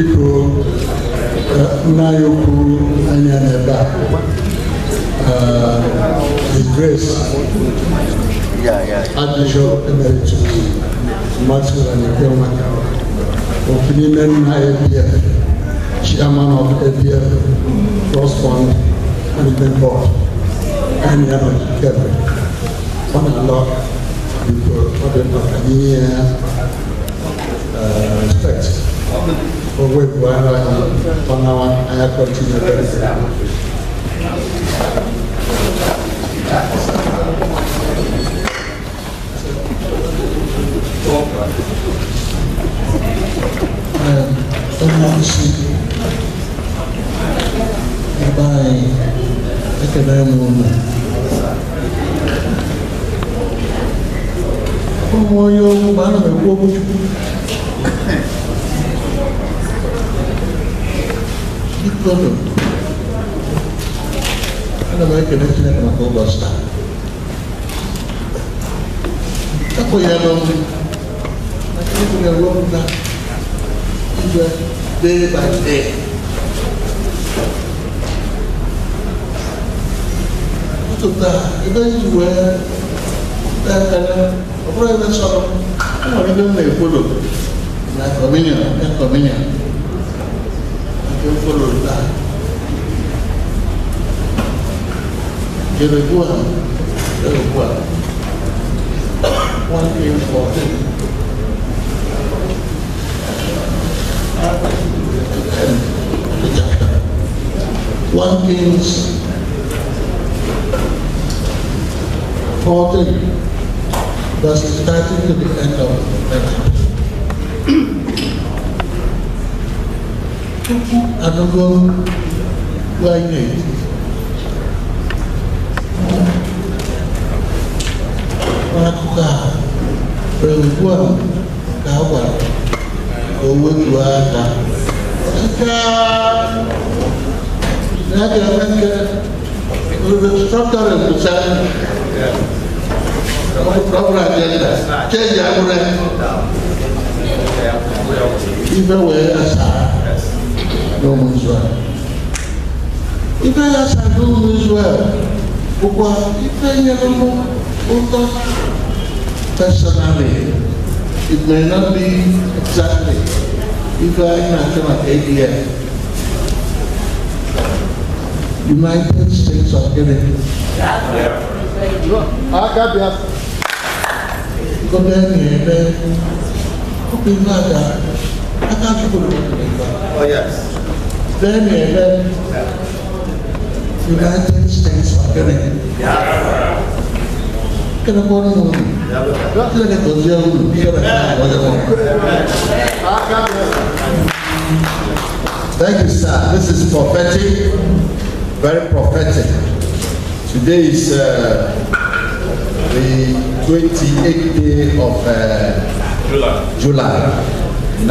Biko, Nayoku, Anyaneba, His Grace, Archbishop Emeritus, Maxwell and Kelmaka, Opinion ABF, Chairman of ABF, Trust Fund, Management Board, and Yanon Kevin. One and love, people, what the respect. For we on our continue I'm going to make a Augusta. That's what you're doing. I think we're going to day by day. What's that? You know, you wear that a private shop. I'm going to make a photo. Like convenient. You follow that. Get a good one thing for him. 1 Kings 14, verse 30 to the end of that. I don't go where I need. Maka, perempuan, kawan, kawan keluarga. Nanti akan ke struktur yang besar. Program agenda, change agenda. Even where asal. No Israel. Even as I do Israel, personally, it may not be exactly if I am at ADF, United States of America. Oh, yes. Then United States of America. Thank you, sir. This is prophetic, very prophetic. Today is the 28th day of July 19,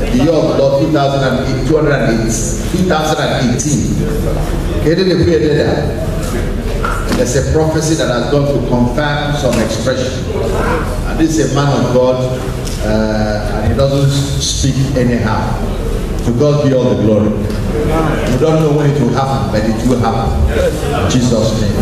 the year of Lord 2018. There's a prophecy that has gone to confirm some expression. And this is a man of God, and he doesn't speak anyhow. To God be all the glory. We don't know when it will happen, but it will happen. In Jesus' name.